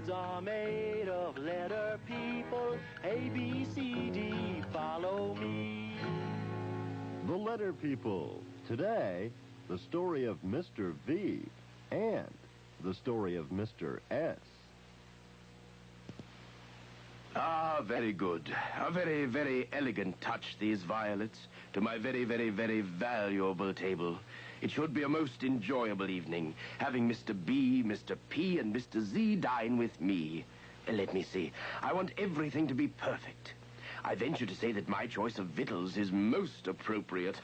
Words are made of letter people. A, B, C, D, follow me. The Letter People. Today, the story of Mr. V and the story of Mr. S. Ah, very good. A very, very elegant touch, these violets, to my very, very, very valuable table. It should be a most enjoyable evening, having Mr. B, Mr. P, and Mr. Z dine with me. Let me see. I want everything to be perfect. I venture to say that my choice of victuals is most appropriate.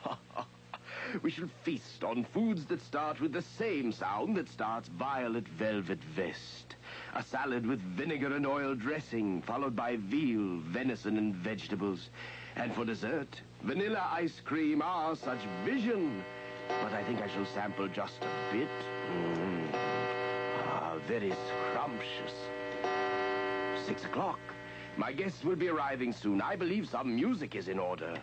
We shall feast on foods that start with the same sound that starts Violet Velvet Vest. A salad with vinegar and oil dressing, followed by veal, venison, and vegetables. And for dessert, vanilla ice cream. Ah, such vision! But I think I shall sample just a bit. Very scrumptious. 6 o'clock. My guests will be arriving soon. I believe some music is in order.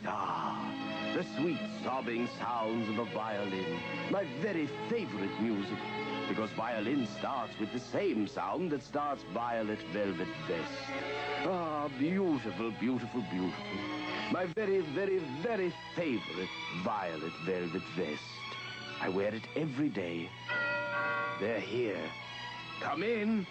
Ah, the sweet sobbing sounds of a violin. My very favorite music. Because violin starts with the same sound that starts Violet Velvet Vest. Ah, beautiful, beautiful, beautiful. My very, very, very favorite Violet Velvet Vest. I wear it every day. They're here. Come in.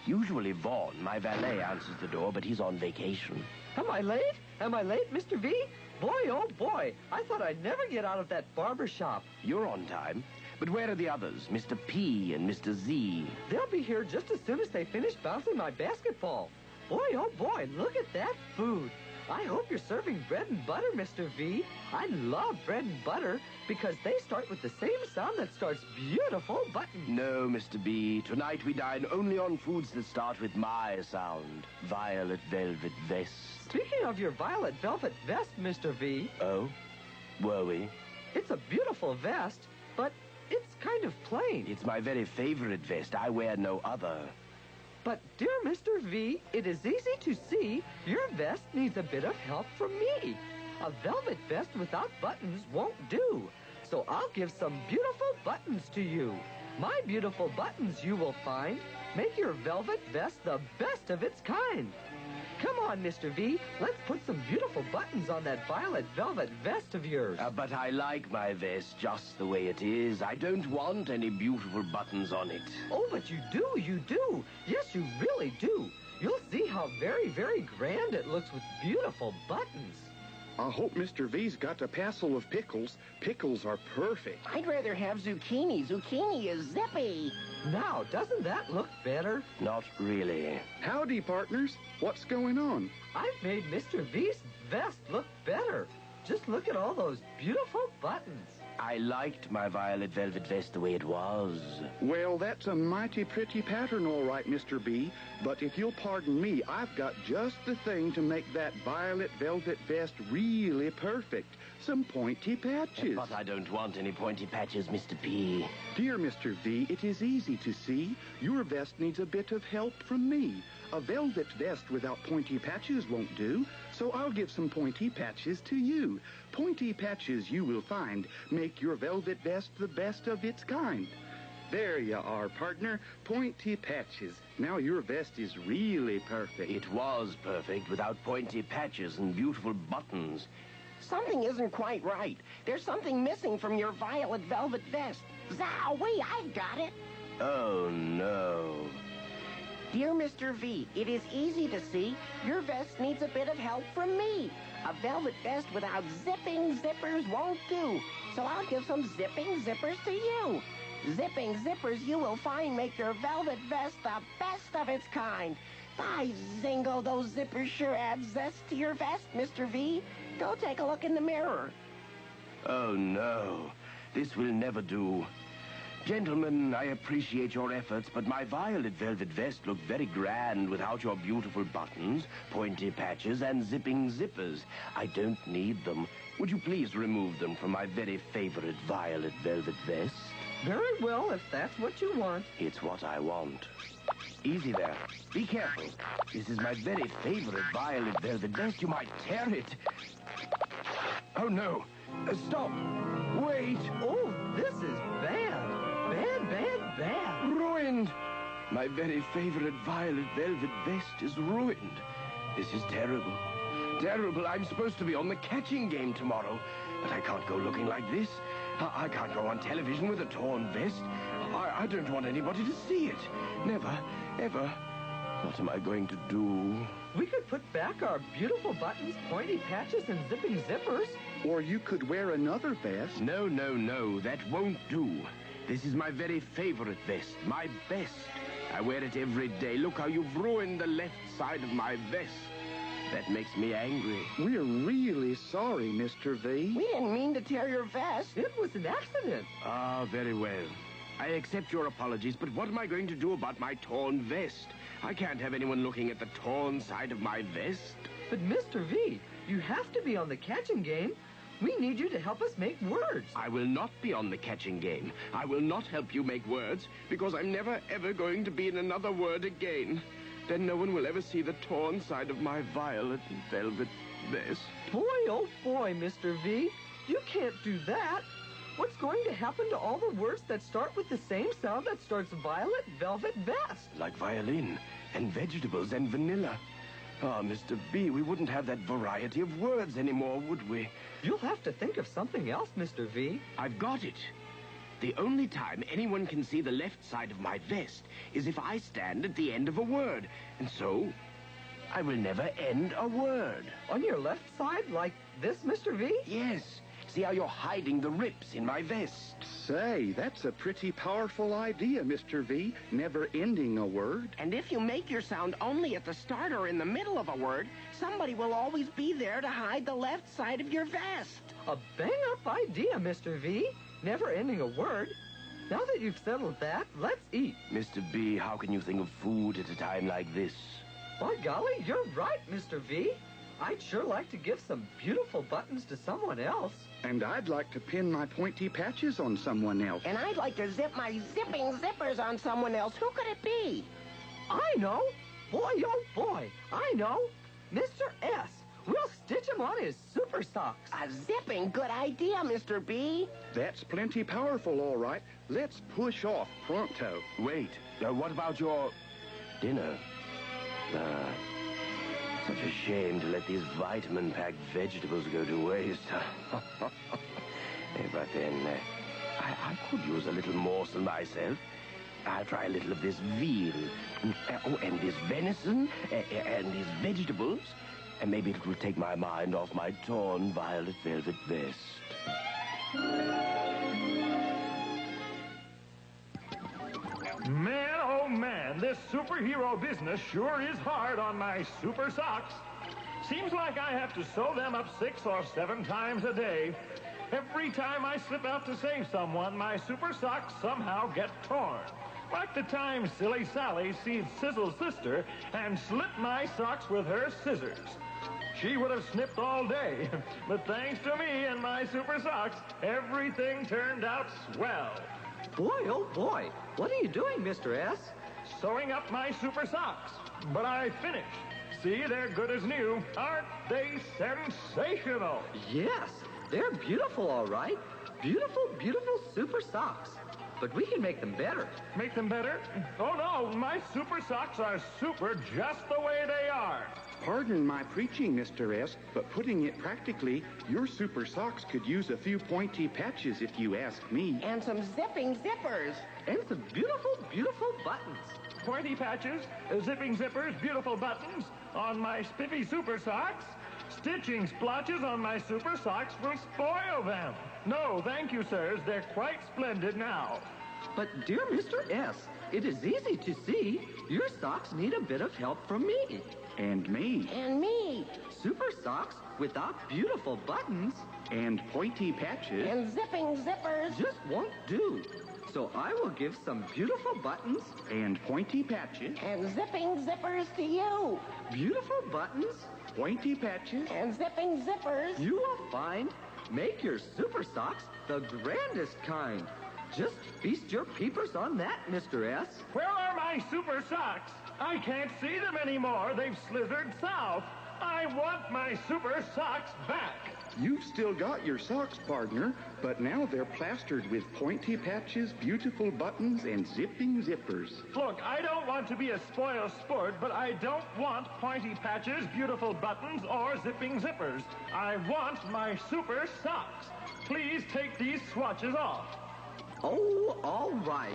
Usually Vaughn, my valet, answers the door, but he's on vacation. Am I late? Am I late, Mr. V? Boy, oh boy, I thought I'd never get out of that barber shop. You're on time. But where are the others, Mr. P and Mr. Z? They'll be here just as soon as they finish bouncing my basketball. Boy, oh boy, look at that food. I hope you're serving bread and butter, Mr. V. I love bread and butter because they start with the same sound that starts beautiful buttons. No, Mr. B. Tonight we dine only on foods that start with my sound. Violet Velvet Vest. Speaking of your Violet Velvet Vest, Mr. V. Oh? Were we? It's a beautiful vest, but it's kind of plain. It's my very favorite vest. I wear no other. But, dear Mr. V, it is easy to see your vest needs a bit of help from me. A velvet vest without buttons won't do. So I'll give some beautiful buttons to you. My beautiful buttons, you will find, make your velvet vest the best of its kind. Come on, Mr. V, let's put some beautiful buttons on that violet velvet vest of yours. But I like my vest just the way it is. I don't want any beautiful buttons on it. Oh, but you do, you do. Yes, you really do. You'll see how very, very grand it looks with beautiful buttons. I hope Mr. V's got a passel of pickles. Pickles are perfect. I'd rather have zucchini. Zucchini is zippy. Now, doesn't that look better? Not really. Howdy, partners. What's going on? I've made Mr. V's vest look better. Just look at all those beautiful buttons. I liked my violet velvet vest the way it was. Well, that's a mighty pretty pattern, all right, Mr. B. But if you'll pardon me, I've got just the thing to make that violet velvet vest really perfect. Some pointy patches. But I don't want any pointy patches, Mr. P. Dear Mr. V, it is easy to see. Your vest needs a bit of help from me. A velvet vest without pointy patches won't do, so I'll give some pointy patches to you. Pointy patches, you will find, make your velvet vest the best of its kind. There you are, partner. Pointy patches. Now your vest is really perfect. It was perfect without pointy patches and beautiful buttons. Something isn't quite right. There's something missing from your violet velvet vest. Zowie, I've got it. Oh, no. Dear Mr. V, it is easy to see your vest needs a bit of help from me. A velvet vest without zipping zippers won't do, so I'll give some zipping zippers to you. Zipping zippers you will find make your velvet vest the best of its kind. By zingo, those zippers sure add zest to your vest, Mr. V. Go take a look in the mirror. Oh, no. This will never do. Gentlemen, I appreciate your efforts, but my violet velvet vest looked very grand without your beautiful buttons, pointy patches, and zipping zippers. I don't need them. Would you please remove them from my very favorite violet velvet vest? Very well, if that's what you want. It's what I want. Easy there. Be careful. This is my very favorite violet velvet vest. You might tear it. Oh, no. Stop. Wait. Oh, this is bad. Bad, bad, bad. Ruined. My very favorite violet velvet vest is ruined. This is terrible. Terrible. I'm supposed to be on the catching game tomorrow, but I can't go looking like this. I can't go on television with a torn vest. I don't want anybody to see it. Never, ever. What am I going to do? We could put back our beautiful buttons, pointy patches, and zipping zippers. Or you could wear another vest. No, no, no. That won't do. This is my very favorite vest. My best. I wear it every day. Look how you've ruined the left side of my vest. That makes me angry. We're really sorry, Mr. V. We didn't mean to tear your vest. It was an accident. Ah, very well. I accept your apologies, but what am I going to do about my torn vest? I can't have anyone looking at the torn side of my vest. But Mr. V, you have to be on the catching game. We need you to help us make words. I will not be on the catching game. I will not help you make words, because I'm never, ever going to be in another word again. Then no one will ever see the torn side of my violet velvet vest. Boy, oh boy, Mr. V, you can't do that. What's going to happen to all the words that start with the same sound that starts violet velvet vest? Like violin, and vegetables, and vanilla. Ah, Mr. B, we wouldn't have that variety of words anymore, would we? You'll have to think of something else, Mr. V. I've got it. The only time anyone can see the left side of my vest is if I stand at the end of a word. And so, I will never end a word. On your left side, like this, Mr. V? Yes. See how you're hiding the rips in my vest? Say, that's a pretty powerful idea, Mr. V. Never ending a word. And if you make your sound only at the start or in the middle of a word, somebody will always be there to hide the left side of your vest. A bang-up idea, Mr. V. Never ending a word. Now that you've settled that, let's eat. Mr. B, how can you think of food at a time like this? By golly, you're right, Mr. V. I'd sure like to give some beautiful buttons to someone else. And I'd like to pin my pointy patches on someone else. And I'd like to zip my zipping zippers on someone else. Who could it be? I know. Boy, oh boy. I know. Mr. S. We'll stitch him on his super socks. A zipping good idea, Mr. B. That's plenty powerful, all right. Let's push off pronto. Wait, what about your dinner? Such a shame to let these vitamin-packed vegetables go to waste. But then, I could use a little morsel myself. I'll try a little of this veal. And this venison, and these vegetables. And maybe it will take my mind off my torn violet velvet vest. Man, oh man, this superhero business sure is hard on my super socks. Seems like I have to sew them up 6 or 7 times a day. Every time I slip out to save someone, my super socks somehow get torn. Like the time Silly Sally seized Sizzle's sister and slit my socks with her scissors. She would have snipped all day, but thanks to me and my super socks, everything turned out swell. Boy, oh boy. What are you doing, Mr. S? Sewing up my super socks. But I finished. See, they're good as new. Aren't they sensational? Yes, they're beautiful, all right. Beautiful, beautiful super socks. But we can make them better. Make them better? Oh, no, my super socks are super just the way they are. Pardon my preaching, Mr. S., but putting it practically, your super socks could use a few pointy patches if you ask me. And some zipping zippers. And some beautiful, beautiful buttons. Pointy patches, zipping zippers, beautiful buttons on my spiffy super socks. Stitching splotches on my super socks will spoil them. No, thank you, sirs. They're quite splendid now. But, dear Mr. S., it is easy to see your socks need a bit of help from me. And me. And me. Super socks without beautiful buttons And pointy patches. And zipping zippers. just won't do. So I will give some beautiful buttons, And pointy patches. And zipping zippers to you. beautiful buttons, Pointy patches. And zipping zippers. you will find make your super socks the grandest kind. Just feast your peepers on that, Mr. S. Where are my super socks? I can't see them anymore. They've slithered south. I want my super socks back. You've still got your socks, partner, but now they're plastered with pointy patches, beautiful buttons, and zipping zippers. Look, I don't want to be a spoiled sport, but I don't want pointy patches, beautiful buttons, or zipping zippers. I want my super socks. Please take these swatches off. Oh, all right.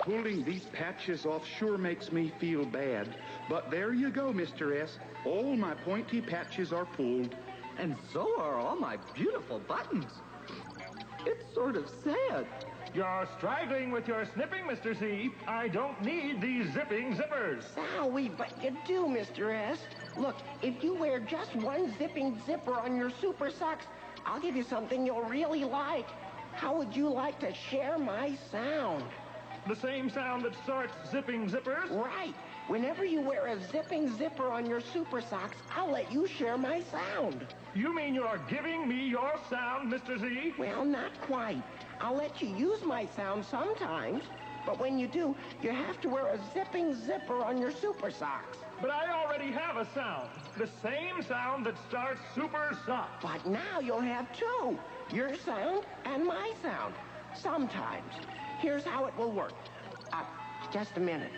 Pulling these patches off sure makes me feel bad. But there you go, Mr. S. All my pointy patches are pulled. And so are all my beautiful buttons. It's sort of sad. You're straggling with your snipping, Mr. Z. I don't need these zipping zippers. Sorry, but you do, Mr. S. Look, if you wear just one zipping zipper on your super socks, I'll give you something you'll really like. How would you like to share my sound? The same sound that starts zipping zippers? Right. Whenever you wear a zipping zipper on your super socks, I'll let you share my sound. You mean you're giving me your sound, Mr. Z? Well, not quite. I'll let you use my sound sometimes. But when you do, you have to wear a zipping zipper on your super socks. But I already have a sound. The same sound that starts super socks. But now you'll have two. Your sound and my sound. Sometimes. Here's how it will work. Just a minute.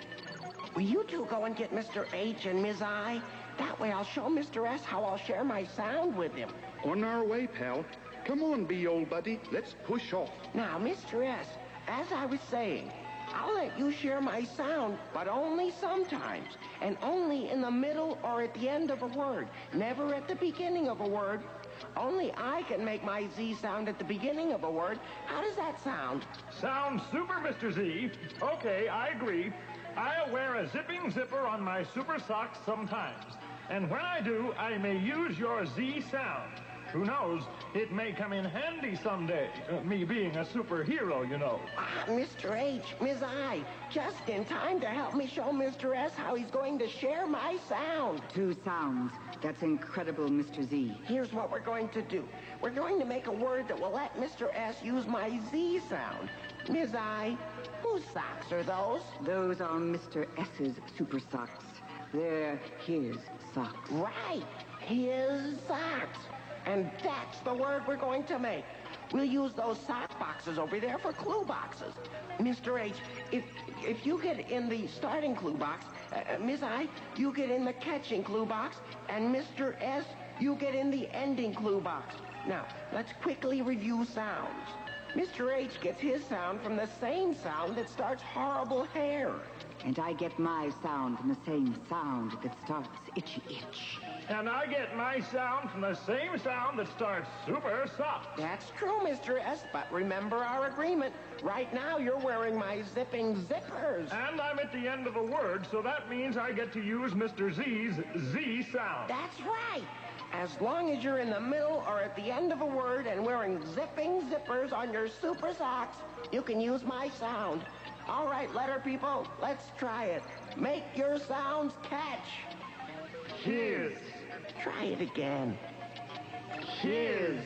Will you two go and get Mr. H and Ms. I? That way I'll show Mr. S how I'll share my sound with him. On our way, pal. Come on, B, old buddy. Let's push off. Now, Mr. S, as I was saying, I'll let you share my sound, but only sometimes, and only in the middle or at the end of a word, never at the beginning of a word. Only I can make my Z sound at the beginning of a word. How does that sound? Sounds super, Mr. Z. Okay, I agree. I'll wear a zipping zipper on my super socks sometimes. And when I do, I may use your Z sound. Who knows? It may come in handy someday. Me being a superhero, you know. Mr. H, Ms. I, just in time to help me show Mr. S how he's going to share my sound. Two sounds. That's incredible, Mr. Z. Here's what we're going to do. We're going to make a word that will let Mr. S use my Z sound. Ms. I, whose socks are those? Those are Mr. S's super socks. They're his socks. Right, his socks. And that's the word we're going to make. We'll use those sock boxes over there for clue boxes. Mr. H, if you get in the starting clue box, Ms. I, you get in the catching clue box, and Mr. S, you get in the ending clue box. Now, let's quickly review sounds. Mr. H gets his sound from the same sound that starts horrible hair. And I get my sound from the same sound that starts itchy itch. And I get my sound from the same sound that starts super socks. That's true, Mr. S, but remember our agreement. Right now, you're wearing my zipping zippers. And I'm at the end of a word, so that means I get to use Mr. Z's Z sound. That's right. As long as you're in the middle or at the end of a word and wearing zipping zippers on your super socks, you can use my sound. All right, letter people, let's try it. Make your sounds catch. His. Try it again. His.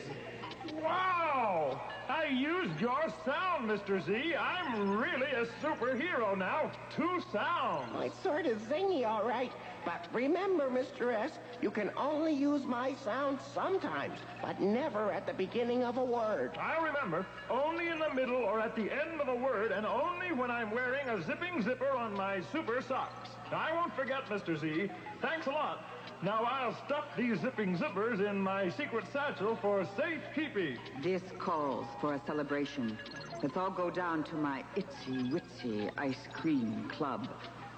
Wow! I used your sound, Mr. Z. I'm really a superhero now. Two sounds. Well, it's sort of zingy, all right. But remember, Mr. S, you can only use my sound sometimes, but never at the beginning of a word. I'll remember. Only in the middle or at the end of a word, and only when I'm wearing a zipping zipper on my super socks. I won't forget, Mr. Z. Thanks a lot. Now I'll stuff these zipping zippers in my secret satchel for safekeeping. This calls for a celebration. Let's all go down to my Itsy Witsy Ice Cream Club.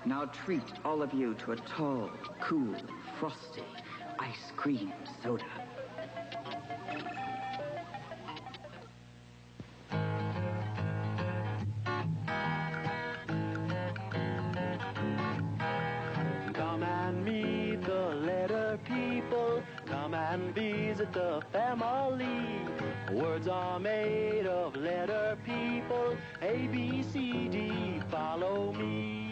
And I'll treat all of you to a tall, cool, frosty ice cream soda. Come and meet the letter people. Come and visit the family. Words are made of letter people. A, B, C, D, follow me.